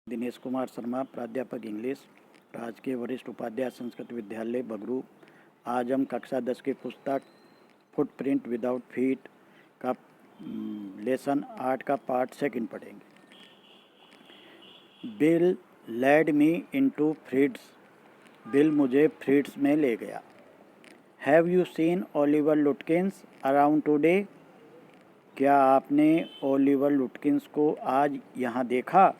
दिनेश कुमार शर्मा, प्राध्यापक इंग्लिश, राजकीय वरिष्ठ उपाध्याय संस्कृत विद्यालय बगरू। आज हम कक्षा 10 की पुस्तक फुटप्रिंट विदाउट फीट का लेसन 8 का पार्ट सेकंड पढ़ेंगे। Bill led me into फ्रिट्स। Bill मुझे फ्रिट्स में ले गया। Have you seen Oliver लुटकिंस around today? क्या आपने ओलिवर लुटकिंस को आज यहाँ देखा?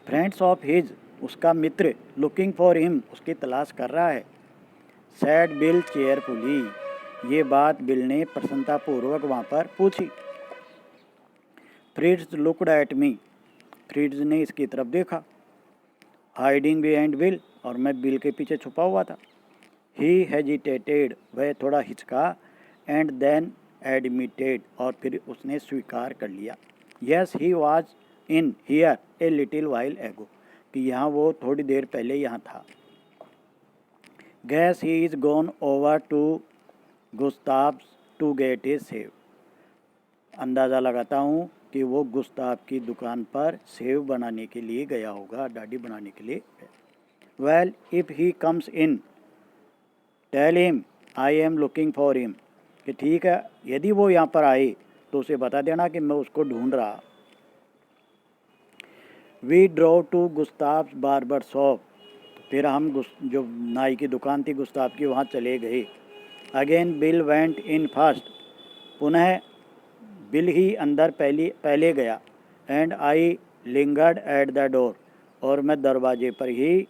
फ्रेंड्स ऑफ हिज, उसका मित्र, लुकिंग फॉर हिम, उसकी तलाश कर रहा है। सैड बिल चेयरफुली, ये बात बिल ने प्रसन्नतापूर्वक वहाँ पर पूछी। Fritz looked at me, Fritz ने इसकी तरफ देखा। हाइडिंग बिहाइंड बिल, और मैं बिल के पीछे छुपा हुआ था। ही हेजिटेटेड, वह थोड़ा हिचका। एंड देन एडमिटेड, और फिर उसने स्वीकार कर लिया। Yes he was in here a little while ago, कि यहाँ वो थोड़ी देर पहले यहाँ था। Guess he is gone over to Gustav's to get a shave, अंदाज़ा लगाता हूँ कि वो गुस्ताव की दुकान पर सेव बनाने के लिए गया होगा, डाडी बनाने के लिए। Well if he comes in tell him I am looking for him, कि ठीक है, यदि वो यहाँ पर आए तो उसे बता देना कि मैं उसको ढूंढ रहा। We drove to Gustav's barber shop, फिर हम जो नाई की दुकान थी गुस्ताव की, वहाँ चले गए। Again Bill went in first, पुनः बिल ही अंदर पहले गया। And I lingered at the door, और मैं दरवाजे पर ही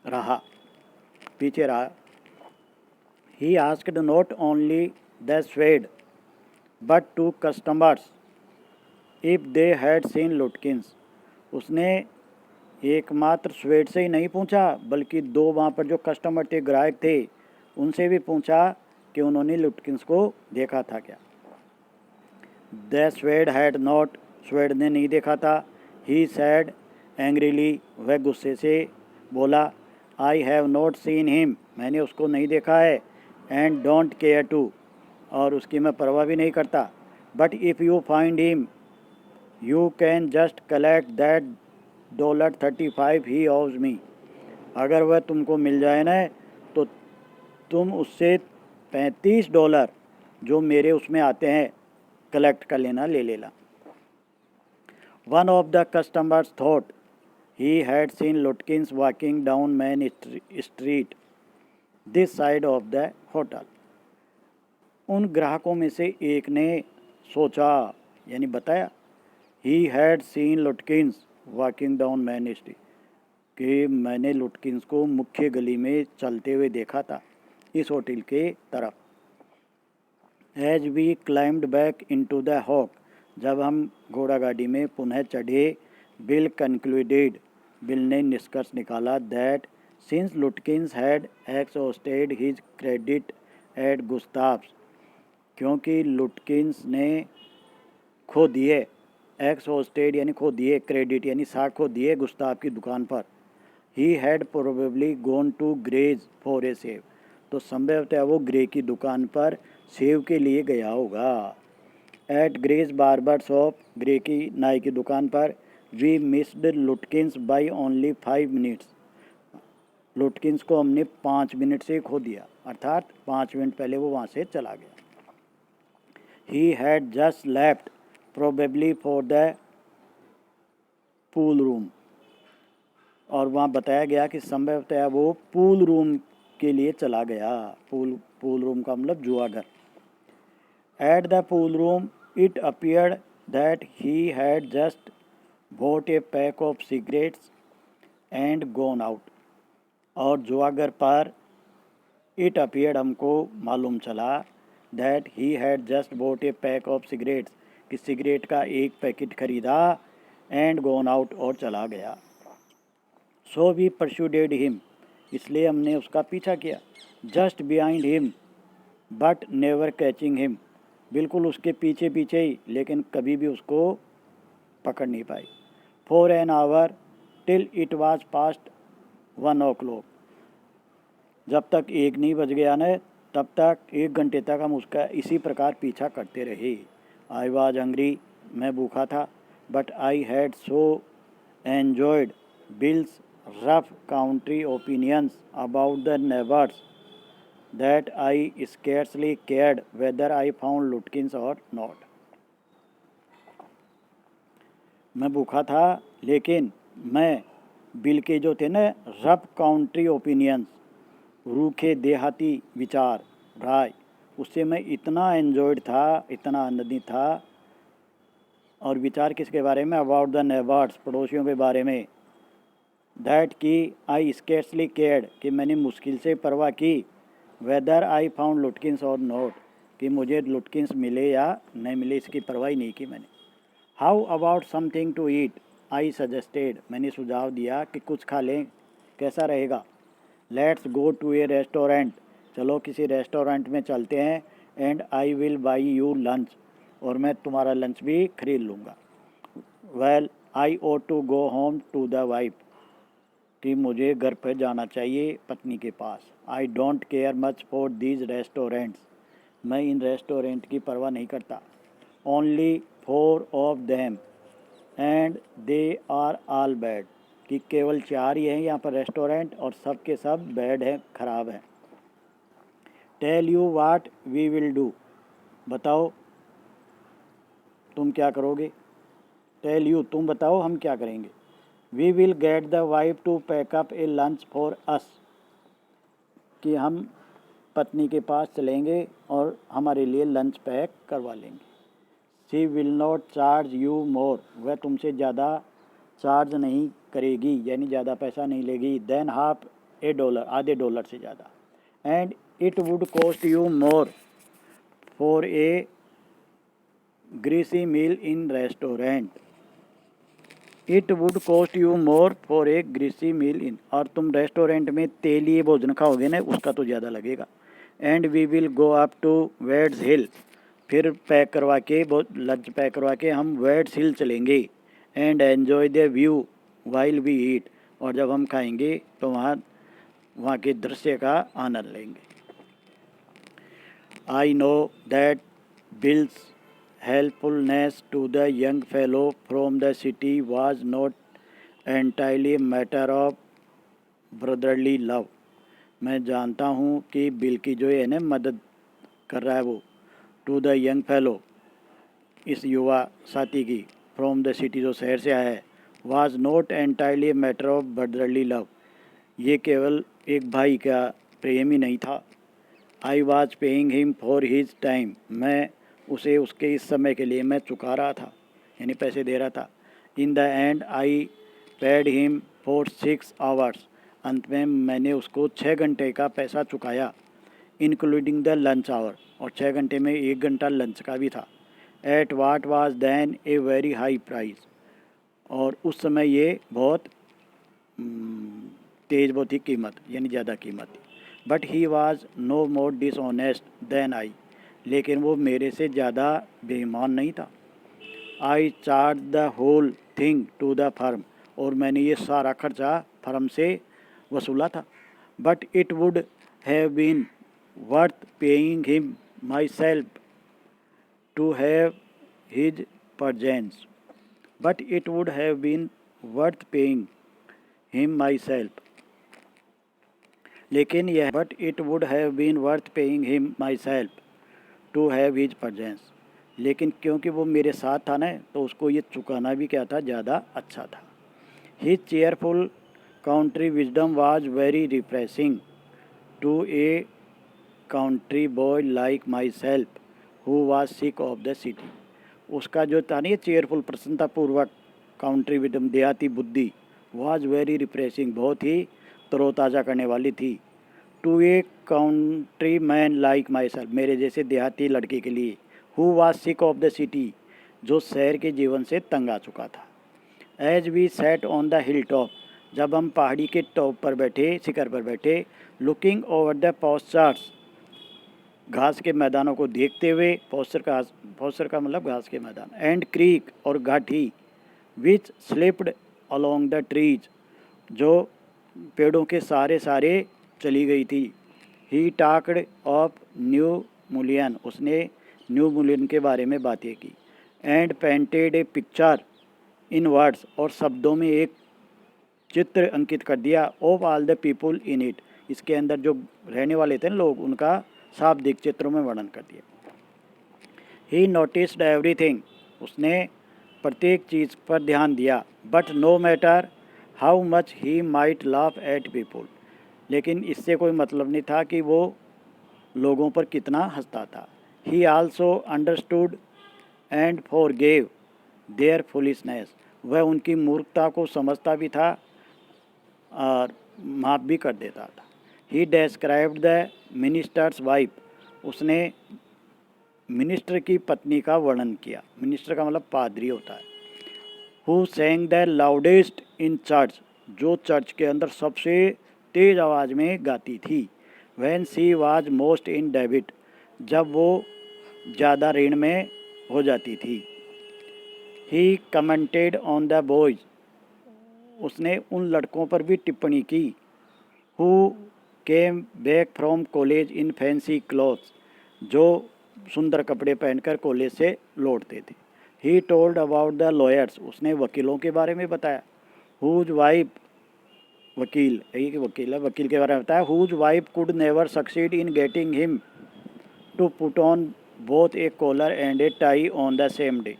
रहा, पीछे रहा। He asked not only the Swede but two customers if they had seen Lutkins, उसने एकमात्र स्वेड से ही नहीं पूछा, बल्कि दो वहाँ पर जो कस्टमर थे, ग्राहक थे, उनसे भी पूछा कि उन्होंने लुटकिंस को देखा था क्या। The swayed had not, swayed ने नहीं देखा था। ही सैड एंग्रीली, वह गुस्से से बोला। I have not seen him, मैंने उसको नहीं देखा है। एंड डोंट केयर टू, और उसकी मैं परवाह भी नहीं करता। But if you find him you can just collect that $35 ही ऑव्स मी, अगर वह तुमको मिल जाए ना तो तुम उससे $35 जो मेरे उसमें आते हैं कलेक्ट कर लेना, ले लेना। One of the customers thought he had seen लुटकिंस walking down main street this side of the hotel, उन ग्राहकों में से एक ने सोचा, यानी बताया, he had seen लुटकिंस walking down main street, कि मैंने लुटकिंस को मुख्य गली में चलते हुए देखा था इस होटल के तरफ। As we climbed back into the hack, जब हम घोड़ा गाड़ी में पुनः चढ़े। बिल कंक्लूडेड, बिल ने निष्कर्ष निकाला, that since लुटकिंस had exhausted his credit at गुस्ताव्स, क्योंकि लुटकिंस ने खो दिए, एक्सॉस्टेड यानी खो दिए, क्रेडिट यानी साख खो दिए गुस्ताव की दुकान पर। He had probably gone to graze for a shave, तो संभवतः वो ग्रे की दुकान पर सेव के लिए गया होगा। At Gray's barber shop, Gray की नाई की दुकान पर। We missed Lutkins by only 5 minutes, Lutkins को हमने 5 मिनट से खो दिया, अर्थात 5 मिनट पहले वो वहाँ से चला गया। ही had just left probably for the pool room, और वहाँ बताया गया कि संभवतः वो पूल रूम के लिए चला गया। पूल रूम का मतलब जुआघर। At the pool room it appeared that he had just bought a pack of cigarettes and gone out, और जुआघर पर इट अपीयर्ड, हमको मालूम चला, that he had just bought a pack of cigarettes, कि सिगरेट का एक पैकेट खरीदा, एंड गॉन आउट, और चला गया। सो वी परस्यूडेड हिम, इसलिए हमने उसका पीछा किया। Just behind him but never catching him, बिल्कुल उसके पीछे पीछे ही, लेकिन कभी भी उसको पकड़ नहीं पाई। For an hour till it was past 1 o'clock, जब तक 1 नहीं बज गया न, तब तक 1 घंटे तक हम उसका इसी प्रकार पीछा करते रहे। आई वाज हंग्री, मैं भूखा था। But I had so enjoyed Bill's rough country opinions about the neighbors that I scarcely cared whether I found Lutkins or not. मैं भूखा था, लेकिन मैं बिल के जो थे ना रफ काउंट्री ओपिनियंस, रूखे देहाती विचार, राय, उससे मैं इतना एन्जॉयड था, इतना आनंदित था। और विचार किसके बारे में? अबाउट द नेबर्स, पड़ोसियों के बारे में। दैट कि आई स्केर्सली केयर्ड, कि मैंने मुश्किल से परवाह की। वेदर आई फाउंड लुटकिंस और नॉट, कि मुझे लुटकिंस मिले या नहीं मिले इसकी परवाह ही नहीं की मैंने। How about something to eat, I suggested, मैंने सुझाव दिया कि कुछ खा लें, कैसा रहेगा। Let's go to a restaurant, चलो किसी रेस्टोरेंट में चलते हैं। And I will buy you lunch, और मैं तुम्हारा लंच भी खरीद लूँगा। Well I ought to go home to the wife, कि मुझे घर पर जाना चाहिए पत्नी के पास। I don't care much for these restaurants, मैं इन रेस्टोरेंट की परवाह नहीं करता। Only 4 of them and they are all bad, कि केवल 4 ही हैं यहाँ पर रेस्टोरेंट और सब के सब बैड हैं, ख़राब हैं। Tell you what we will do, बताओ तुम क्या करोगे। टेल यू, तुम बताओ हम क्या करेंगे। We will get the wife to pack up a lunch for us, कि हम पत्नी के पास चलेंगे और हमारे लिए लंच पैक करवा लेंगे। She will not charge you more, वह तुमसे ज़्यादा चार्ज नहीं करेगी, यानी ज़्यादा पैसा नहीं लेगी। देन हाफ ए डॉलर, आधे डॉलर से ज़्यादा। And it would cost you more for a greasy meal in restaurant, it would cost you more for a greasy meal in, और तुम रेस्टोरेंट में तेलीय भोजन खाओगे ना, उसका तो ज़्यादा लगेगा। And we will go up to Wades Hill, फिर पैक करवा के लंच पैक करवा के हम वेड्स हिल चलेंगे। And enjoy the view while we eat, और जब हम खाएंगे तो वहाँ के दृश्य का आनंद लेंगे। I know that bills helpfulness to the young fellow from the city was not entirely a matter of brotherly love, मैं जानता हूँ कि बिल की जो है ना मदद कर रहा है वो, टू द यंग फेलो, इस युवा साथी की, फ्रॉम द सिटी, जो शहर से आया है, was not entirely matter of brotherly love, ये केवल एक भाई का प्रेम ही नहीं था। I was paying him for his time, मैं उसे उसके इस समय के लिए मैं चुका रहा था, यानी पैसे दे रहा था। In the and I paid him for 6 hours, अंत में मैंने उसको 6 घंटे का पैसा चुकाया, इंक्लूडिंग द लंच आवर, और 6 घंटे में 1 घंटा लंच का भी था। At what was then a very high price, और उस समय ये बहुत तेज बहुत ही कीमत, यानी ज़्यादा कीमत थी। But he was no more dishonest than I, लेकिन वो मेरे से ज़्यादा बेईमान नहीं था। I charge the whole thing to the firm, और मैंने ये सारा खर्चा फर्म से वसूला था। But it would have been worth paying him myself to have his presence, but it would have been worth paying him myself, लेकिन यह but it would have been worth paying him myself to have his presence, लेकिन क्योंकि वो मेरे साथ था ना, तो उसको ये चुकाना भी क्या था, ज़्यादा अच्छा था। His cheerful country wisdom was very refreshing to a country boy like myself who was sick of the city, उसका जो था ना चेयरफुल, प्रसन्नतापूर्वक, काउंट्री विजडम, देहाती बुद्धि, वाज वेरी रिफ्रेशिंग, बहुत ही तरोताज़ा करने वाली थी। To a country man like myself, मेरे जैसे देहाती लड़के के लिए, who was sick of the city, जो शहर के जीवन से तंग आ चुका था। As we sat on the hill top, जब हम पहाड़ी के टॉप पर बैठे, शिखर पर बैठे, लुकिंग ओवर द पॉस्चर्स, घास के मैदानों को देखते हुए, पॉस्चर का मतलब घास के मैदान, एंड क्रीक, और घाटी, विच स्लिप्ड अलोंग द ट्रीज, जो पेड़ों के सारे चली गई थी। ही टाक्ड ऑफ न्यू मुलियन, उसने न्यू मुलियन के बारे में बातें की। And painted A picture in words, और शब्दों में एक चित्र अंकित कर दिया, of all the people in it, इसके अंदर जो रहने वाले थे लोग, उनका शाब्दिक चित्रों में वर्णन कर दिया। ही नोटिस्ड एवरीथिंग, उसने प्रत्येक चीज़ पर ध्यान दिया। But no matter how much he might laugh at people, लेकिन इससे कोई मतलब नहीं था कि वो लोगों पर कितना हंसता था। He also understood and forgave their foolishness, वह उनकी मूर्खता को समझता भी था और माफ़ भी कर देता था। ही डिस्क्राइब्ड द मिनिस्टर्स वाइफ, उसने मिनिस्टर की पत्नी का वर्णन किया। मिनिस्टर का मतलब पादरी होता है। Who sang the loudest in church, जो चर्च के अंदर सबसे तेज़ आवाज़ में गाती थी। When she was most in डेबिट, जब वो ज़्यादा ऋण में हो जाती थी। He commented on the boys, उसने उन लड़कों पर भी टिप्पणी की। Who came back from college in fancy clothes, जो सुंदर कपड़े पहनकर कॉलेज से लौटते थे। He told about the lawyers, उसने वकीलों के बारे में बताया। हुज वाइफ, वकील, एक वकील है, वकील के बारे में बताया। Whose wife could never succeed in getting him to put on both a collar and a tie on the same day,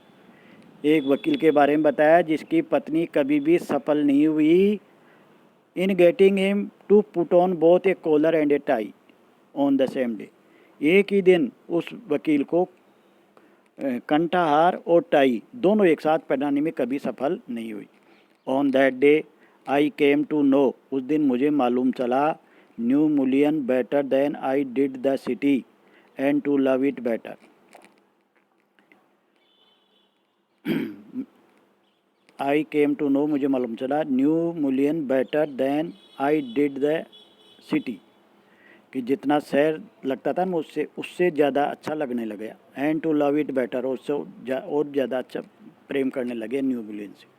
एक वकील के बारे में बताया जिसकी पत्नी कभी भी सफल नहीं हुई in getting him to put on both a collar and a tie on the same day, एक ही दिन उस वकील को कंठाहार और टाई दोनों एक साथ पहनाने में कभी सफल नहीं हुई। On that day I came to know, उस दिन मुझे मालूम चला, knew Mullion better than I did the city and to love it better. I came to know, मुझे मालूम चला, knew Mullion better than I did the city, कि जितना शहर लगता था मुझसे उससे ज़्यादा अच्छा लगने लगे। And to love it better, उससे और ज़्यादा अच्छा प्रेम करने लगे न्यू मुलियन से।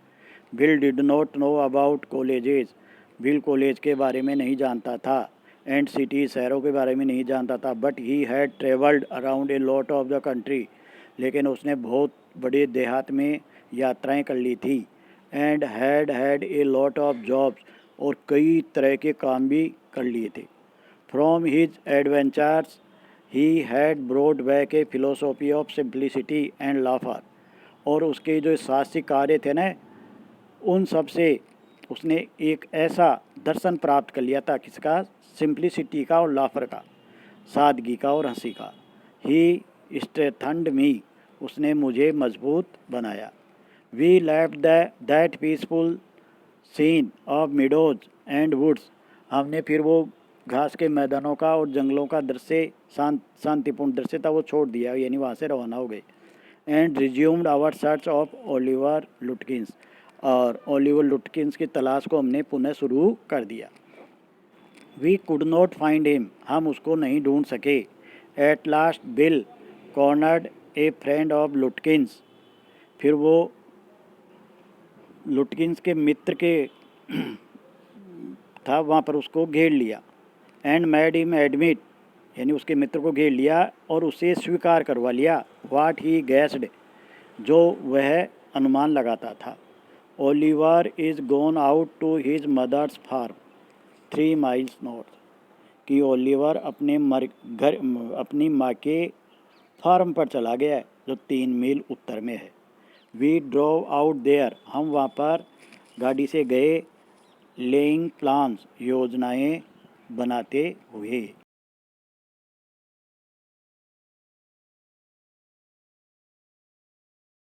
Bill did not know about colleges, bill college के बारे में नहीं जानता था। एंड सिटी, शहरों के बारे में नहीं जानता था। But he had travelled around a lot of the country, लेकिन उसने बहुत बड़े देहात में यात्राएं कर ली थी। And had a lot of jobs, और कई तरह के काम भी कर लिए थे। From his adventures he had brought back a philosophy of simplicity and laughter, और उसके जो साहसिक कार्य थे ना, उन सब से उसने एक ऐसा दर्शन प्राप्त कर लिया था, किसका, सिंप्लिसिटी का और लाफर का, सादगी का और हंसी का। ही स्ट्रेथन्ड मी, उसने मुझे मजबूत बनाया। We left that peaceful scene of meadows and woods, हमने फिर वो घास के मैदानों का और जंगलों का दृश्य, शांतिपूर्ण दृश्य था, वो छोड़ दिया, यानी वहाँ से रवाना हो गए। And resumed our search of Oliver Lutkins, और ओलिवर लुटकिंस की तलाश को हमने पुनः शुरू कर दिया। We could not find him, हम उसको नहीं ढूंढ सके। At last Bill cornered a friend of Lutkins, फिर वो लुटकिंस के मित्र के था, वहाँ पर उसको घेर लिया। एंड मेड हिम एडमिट, यानी उसके मित्र को घेर लिया और उसे स्वीकार करवा लिया। वाट ही गैस्ड, जो वह अनुमान लगाता था। Oliver is gone out to his mother's farm 3 miles north, कि ओलिवर अपनी माँ के फार्म पर चला गया है, जो 3 मील उत्तर में है। वी ड्रोव आउट देयर, हम वहाँ पर गाड़ी से गए। लेइंग प्लान्स, योजनाएं बनाते हुए।